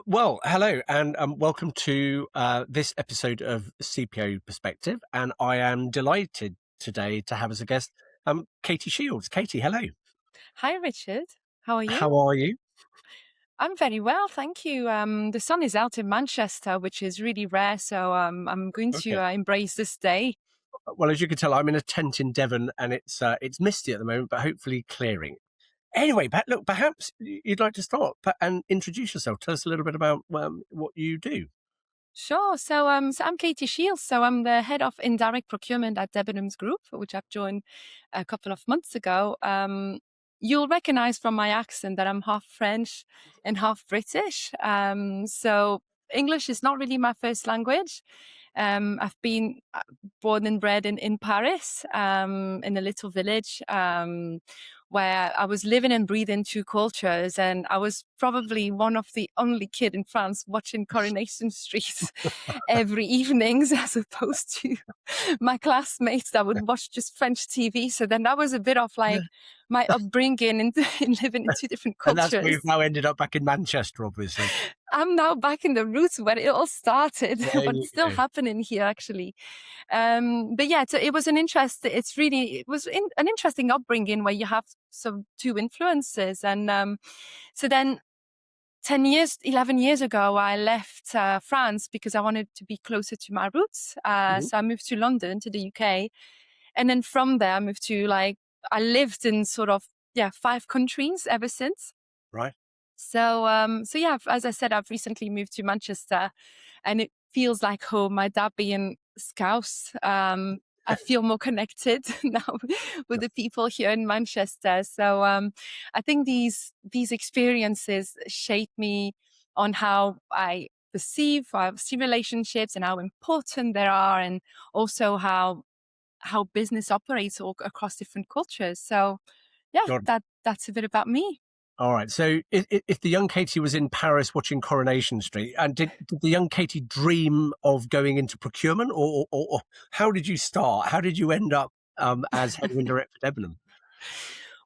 Well, hello, and welcome to this episode of CPO Perspective. And I am delighted today to have as a guest Katy Shields. Katy, hello. Hi, Richard. How are you? How are you? I'm very well, thank you. The sun is out in Manchester, which is really rare, so I'm going to Okay. embrace this day. Well, as you can tell, I'm in a tent in Devon, and it's misty at the moment, but hopefully clearing. Anyway, look, perhaps you'd like to start and introduce yourself. Tell us a little bit about what you do. Sure. So I'm Katy Shields. So I'm the head of Indirect Procurement at Debenhams Group, which I've joined a couple of months ago. You'll recognize from my accent that I'm half French and half British. So English is not really my first language. I've been born and bred in Paris, in a little village, where I was living and breathing two cultures. And I was probably one of the only kid in France watching Coronation Street every evenings, as opposed to my classmates that would watch just French TV. So then that was a bit of like my upbringing in living in two different And that's where cultures. you've now ended up back in Manchester, obviously. I'm now back in the roots where it all started, There but you it's still go. happening here actually. But yeah, so it was an interest. It was an interesting upbringing where you have some two influences. And so then 11 years ago, I left France because I wanted to be closer to my roots. Mhm. So I moved to London, to the UK. And then from there, I moved to I lived in sort of, yeah, 5 countries ever since. Right. So yeah, as I said, I've recently moved to Manchester, and it feels like home. My dad being Scouse, I feel more connected now with the people here in Manchester. So I think these experiences shape me on how I see relationships and how important they are, and also how business operates all across different cultures. So yeah, God. that's a bit about me. All right. So if the young Katy was in Paris watching Coronation Street, and did the young Katy dream of going into procurement, or how did you start? How did you end up as head of indirect for Debenhams?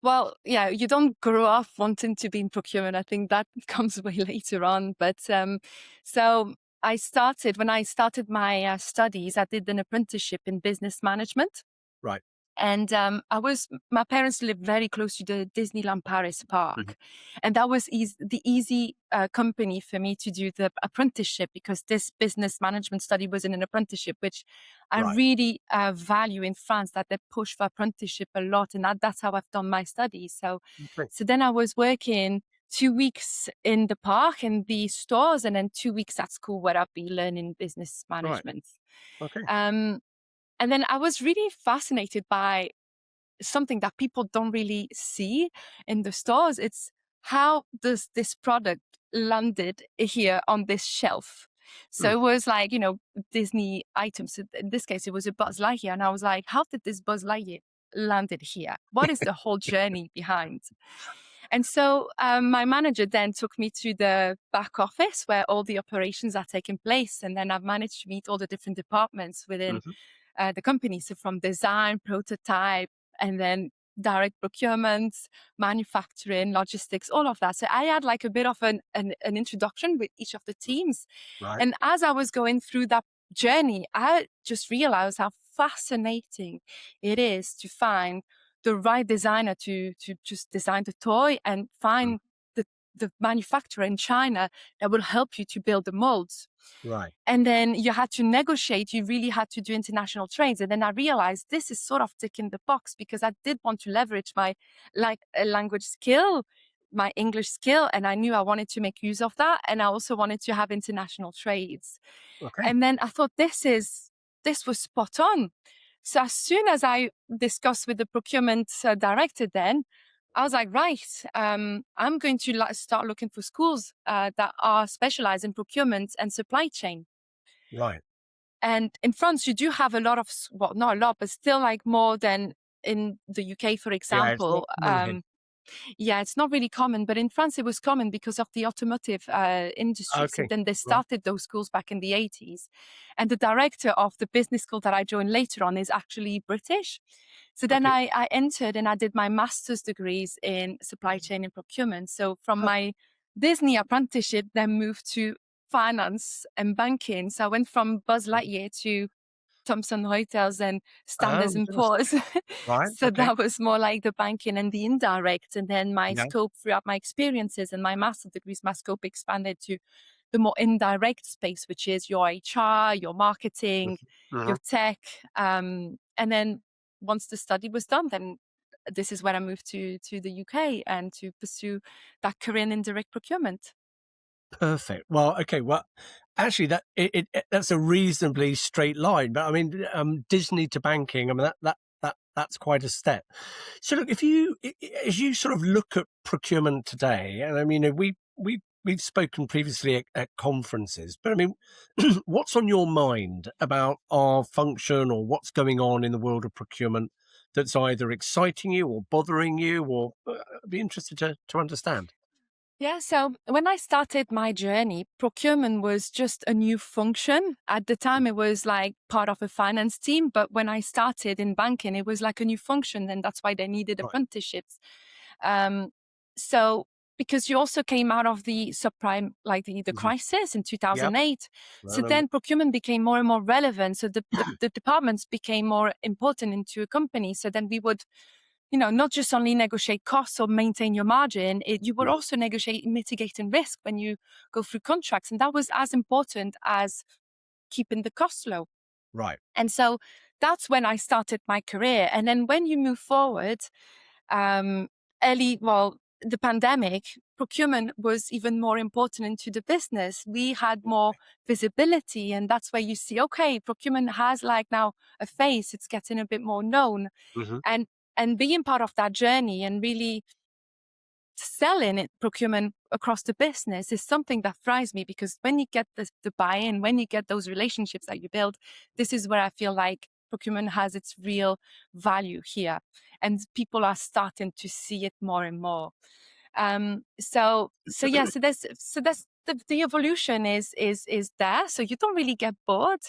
Well, yeah, you don't grow up wanting to be in procurement. I think that comes way later on. But so when I started my studies, I did an apprenticeship in business management. Right. And my parents lived very close to the Disneyland Paris Mhm. park. And that was the easy company for me to do the apprenticeship, because this business management study was in an apprenticeship, which I Right. really value in France, that they push for apprenticeship a lot. And that's how I've done my studies. Okay. So then I was working 2 weeks in the park and the stores, and then 2 weeks at school where I'd be learning business Right. management. Okay. Um, and then I was really fascinated by something that people don't really see in the stores. It's how does this product landed here on this shelf? So Hmm. it was like, Disney items. So in this case, it was a Buzz Lightyear. And I was like, how did this Buzz Lightyear landed here? What is the whole journey behind? And so my manager then took me to the back office where all the operations are taking place. And then I've managed to meet all the different departments within Mhm. the company. So from design, prototype, and then direct procurement, manufacturing, logistics, all of that. So I had like a bit of an introduction with each of the teams. Right. And as I was going through that journey, I just realized how fascinating it is to find the right designer to just design the toy, and Mm. find the manufacturer in China that will help you to build the molds. Right. And then you had to negotiate. You really had to do international trades. And then I realized this is sort of ticking the box, because I did want to leverage my language skill, my English skill. And I knew I wanted to make use of that. And I also wanted to have international trades. Okay. And then I thought this was spot on. So as soon as I discussed with the procurement director, then I was like, right, I'm going to start looking for schools that are specialized in procurement and supply chain. Right. And in France, you do have a lot of, well, not a lot, but still like more than in the UK, for Yeah, it's not example. common here. Yeah, it's not really common, but in France it was common because of the automotive industry. So Okay. then they Right. started those schools back in the 80s. And the director of the business school that I joined later on is actually British. So then Okay. I entered and I did my master's degrees in supply chain and procurement. So from Oh, my Disney apprenticeship then moved to finance and banking. So I went from Buzz Lightyear to Thomson Reuters and Oh, Standards my and goodness. Poor's. Right. So Okay. that was more like the banking and the indirect. And then my Yeah. scope throughout my experiences and my master's degrees, my scope expanded to the more indirect space, which is your HR, your marketing, Mhm. your tech. And then once the study was done, then this is where I moved to the UK and to pursue that career in indirect procurement. Perfect. Well, okay. Well, actually, that's a reasonably straight line. But I mean, Disney to banking. I mean, that's quite a step. So, look, if you as you sort of look at procurement today, and I mean, we've spoken previously at conferences, but I mean, what's on your mind about our function or what's going on in the world of procurement that's either exciting you or bothering you, or I'd be interested to understand. Yeah, so when I started my journey, procurement was just a new function. At the time, it was like part of a finance team. But when I started in banking, it was like a new function. And that's why they needed Right. apprenticeships. Um, so, because you also came out of the subprime, like the Mhm. crisis in Yep. 2008. I So remember. then procurement became more and more relevant. So the departments became more important into a company. So then we would not just only negotiate costs or maintain your margin, you would Mhm. also negotiate mitigating risk when you go through contracts. And that was as important as keeping the costs low. Right. And so that's when I started my career. And then when you move forward, um, the pandemic, procurement was even more important into the business. We had more visibility, and that's where you see, okay, procurement has like now a face, it's getting a bit more known. Mhm. And being part of that journey and really selling it procurement across the business is something that thrives me, because when you get the buy-in, when you get those relationships that you build, this is where I feel like procurement has its real value here, and people are starting to see it more and more. So yeah, so that's the evolution is there. So you don't really get bored,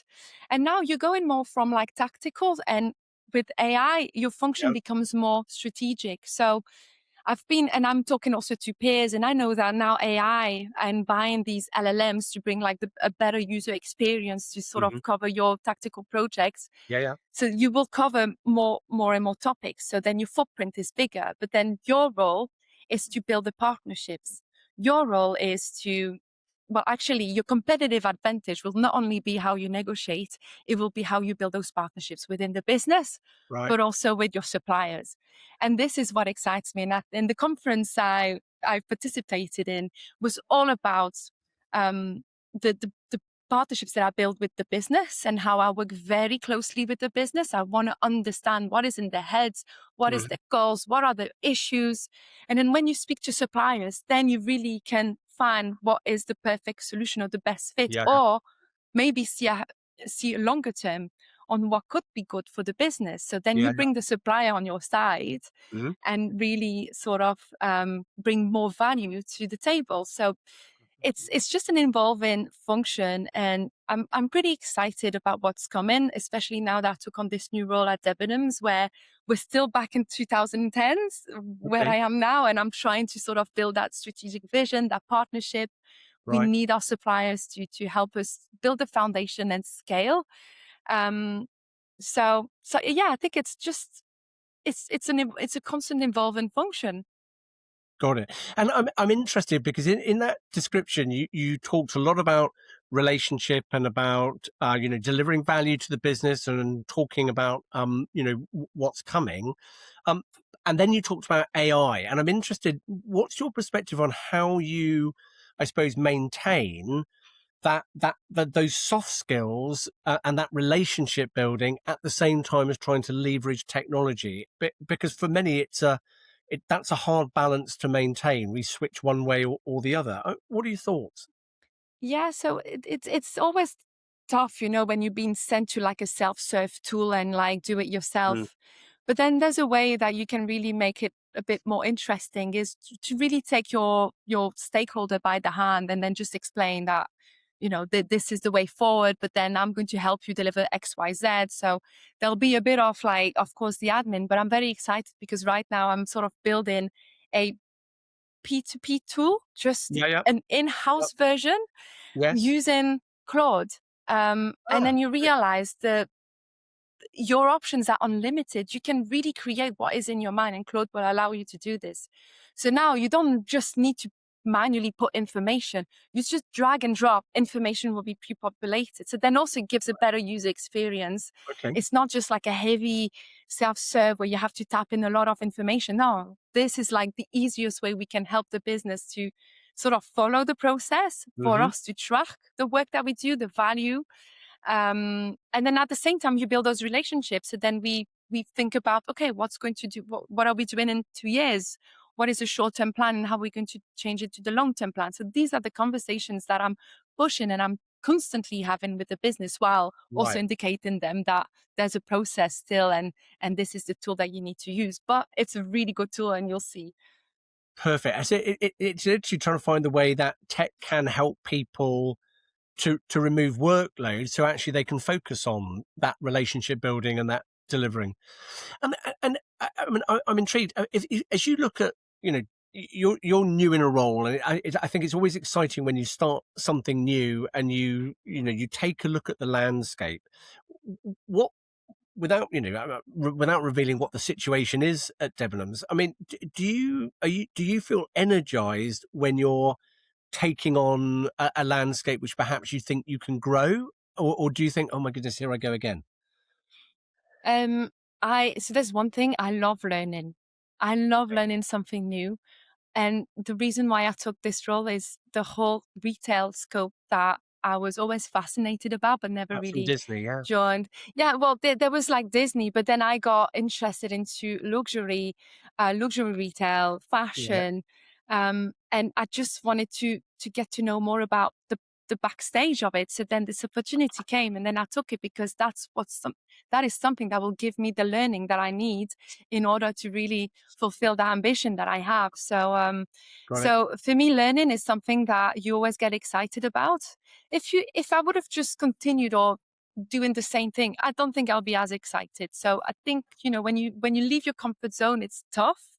and now you're going more from like tactical, and with AI, your function Yep. becomes more strategic. So and I'm talking also to peers, and I know that now AI and buying these LLMs to bring like a better user experience to sort of Mhm. cover your tactical projects. Yeah, yeah. So you will cover more and more topics. So then your footprint is bigger, but then your role is to build the partnerships. Your role is to, well, actually, your competitive advantage will not only be how you negotiate, it will be how you build those partnerships within the business, Right. but also with your suppliers. And this is what excites me. And the conference I participated in was all about the partnerships that I build with the business and how I work very closely with the business. I want to understand what is in their heads, what is Mhm. their goals, what are the issues. And then when you speak to suppliers, then you really can find what is the perfect solution or the best fit, Yeah, yeah. or maybe see a longer term on what could be good for the business. So then you Yeah, yeah. bring the supplier on your side Mhm. and really sort of bring more value to the table. So it's just an involving function, and I'm pretty excited about what's coming, especially now that I took on this new role at Debenhams, where we're still back in 2010s, where Okay. I am now, and I'm trying to sort of build that strategic vision, that partnership. We Right. need our suppliers to help us build the foundation and scale. Um, so yeah, I think it's just it's a constant evolving function. Got it. And I'm interested because in that description, you talked a lot about relationship and about delivering value to the business and talking about what's coming. Um, and then you talked about AI, and I'm interested. What's your perspective on how you, I suppose, maintain that those soft skills and that relationship building at the same time as trying to leverage technology? Because for many, that's a hard balance to maintain. We switch one way or the other. What are your thoughts? Yeah, so it's always tough, when you're being sent to like a self-serve tool and like do it Mm. yourself. But then there's a way that you can really make it a bit more interesting, is to really take your stakeholder by the hand and then just explain that, this is the way forward, but then I'm going to help you deliver X, Y, Z. So there'll be a bit of like, of course, the admin, but I'm very excited because right now I'm sort of building a P2P tool, just Yeah, yeah. an Yep. in-house version Yes. using Claude. And Ah, then you okay. realize that your options are unlimited. You can really create what is in your mind, and Claude will allow you to do this. So now you don't just need to manually put information. You just drag and drop. Information will be pre-populated. So then also it gives a better user experience. Okay. It's not just like a heavy self-serve where you have to tap in a lot of information. No, this is like the easiest way we can help the business to sort of follow the process, for Hmm. us to track the work that we do, the value, and then at the same time you build those relationships. So then we think about, okay, what's going to do, what are we doing in 2 years, what is the short-term plan, and how are we going to change it to the long-term plan. So these are the conversations that I'm pushing and I'm constantly having with the business, while also Right. indicating them that there's a process still, and this is the tool that you need to use. But it's a really good tool, and you'll see. Perfect. So it's literally trying to find the way that tech can help people to remove workload, so actually they can focus on that relationship building and that delivering. And I mean, I'm intrigued. If as you look at, you know, you're new in a role, and I think it's always exciting when you start something new and you take a look at the landscape. What without without revealing what the situation is at Debenhams. I mean, do you feel energized when you're taking on a landscape which perhaps you think you can grow, or do you think, oh my goodness, here I go again? um so there's one thing, I love learning. I love learning something new. And the reason why I took this role is the whole retail scope that I was always fascinated about, but never From really Disney, yeah. joined. Yeah, well, there was like Disney, but then I got interested into luxury retail, Yeah. fashion, and I just wanted to get to know more about the backstage of it. So then this opportunity came, and then I took it because that is something that will give me the learning that I need in order to really fulfill the ambition that I have. Got it. So for me, learning is something that you always get excited about. If I would have just continued or doing the same thing, I don't think I'll be as excited. So I think, when you leave your comfort zone, it's tough.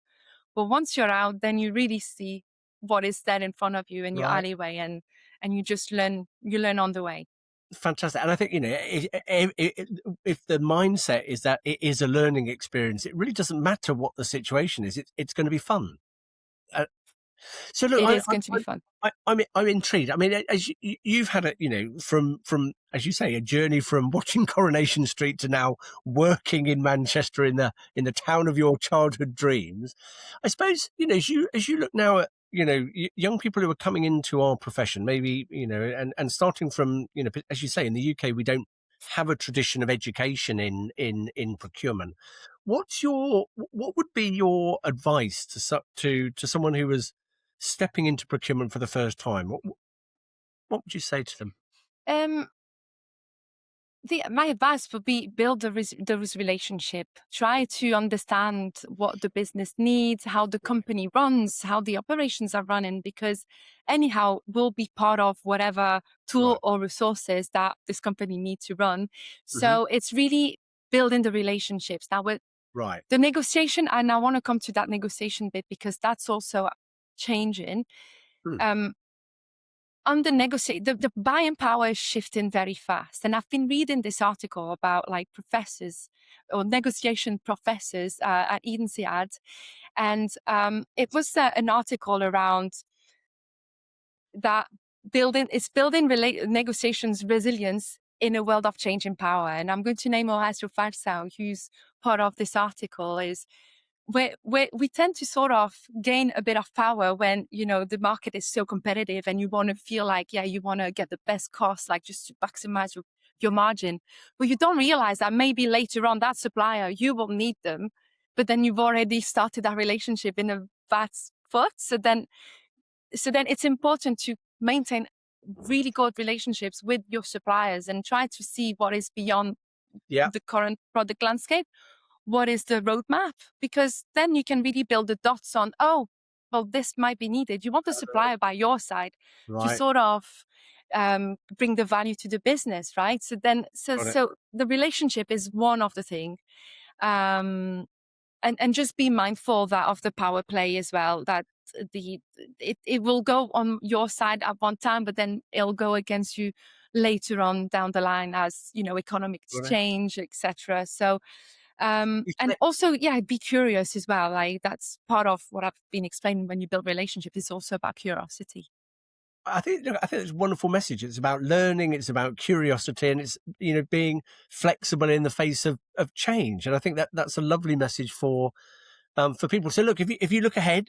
But once you're out, then you really see what is there in front of you in your Right. alleyway, and you learn on the way. Fantastic. And I think, if the mindset is that it is a learning experience, it really doesn't matter what the situation is. It's going to be fun. Uh, So look, It is going to be fun. I'm intrigued. I mean, as you've had from as you say, a journey from watching Coronation Street to now working in Manchester in the town of your childhood dreams. I suppose, as you look now at, young people who are coming into our profession, maybe, and starting from, as you say, in the UK we don't have a tradition of education in procurement. What would be your advice to someone who was stepping into procurement for the first time? What would you say to them? Um, my advice would be build the relationship. Try to understand what the business needs, how the company runs, how the operations are running, because anyhow will be part of whatever tool Right. or resources that this company needs to run. Hmm. So it's really building the relationships. Now with Right. the negotiation, and I want to come to that negotiation bit because that's also changing. Hmm. Um, on the negotiate the buying power is shifting very fast, and I've been reading this article about like professors or negotiation professors at Edensead, and it was an article around that building negotiations resilience in a world of changing power. And I'm going to name Horacio Farsau, who's part of this article, is where we tend to sort of gain a bit of power when, the market is so competitive and you want to feel like, yeah, you want to get the best cost, like just to maximize your margin. But you don't realize that maybe later on that supplier, you will need them, but then you've already started that relationship in a bad foot. So then it's important to maintain really good relationships with your suppliers and try to see what is beyond Yeah. the current product landscape. What is the roadmap? Because then you can really build the dots on, oh, well, this might be needed. You want the supplier by your side to Right. sort of bring the value to the business, right? So then, so Got it. so the relationship is one of the thing, um, and just be mindful that of the power play as well. That it will go on your side at one time, but then it'll go against you later on down the line as economics Right. change, etc. So You and said- also, yeah, be curious as well. Like that's part of what I've been explaining. When you build relationship, it's also about curiosity. I think it's a wonderful message. It's about learning, it's about curiosity, and it's being flexible in the face of change. And I think that's a lovely message for people. So look, if you look ahead,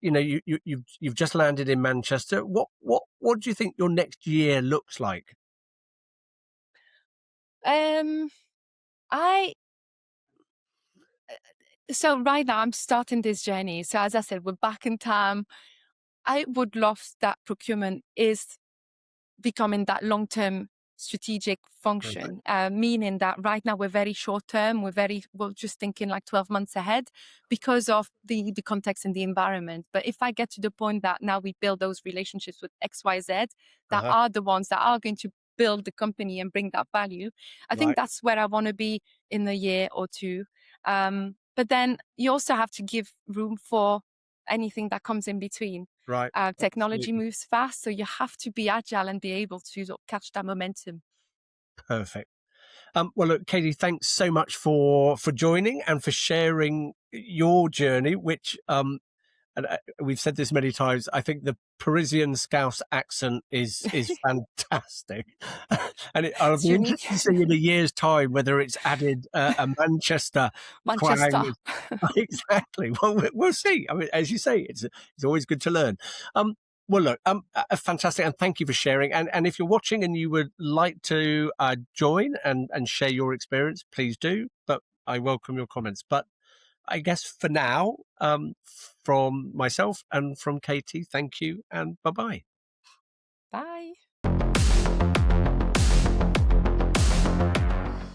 you've just landed in Manchester. What do you think your next year looks like? Um, I so right now I'm starting this journey. So as I said, we're back in time. I would love that procurement is becoming that long-term strategic Perfect. function, meaning that right now we're very short-term, we're just thinking like 12 months ahead because of the context and the environment. But if I get to the point that now we build those relationships with XYZ, that Uh-huh. are the ones that are going to build the company and bring that value, I think Right. that's where I want to be in a year or two. But then you also have to give room for anything that comes in between. Right. Technology Absolutely. moves fast, so you have to be agile and be able to sort of catch that momentum. Perfect. Well, look, Katie, thanks so much for joining and for sharing your journey, which and we've said this many times. I think the Parisian Scouse accent is fantastic, and I'll It's be unique. interested to see in a year's time whether it's added a Manchester Manchester. twang. Exactly. Well, we'll see. I mean, as you say, it's always good to learn. Well, look, fantastic, and thank you for sharing. And if you're watching and you would like to join and share your experience, please do. But I welcome your comments. But I guess for now, from myself and from Katie, thank you and bye bye. Bye.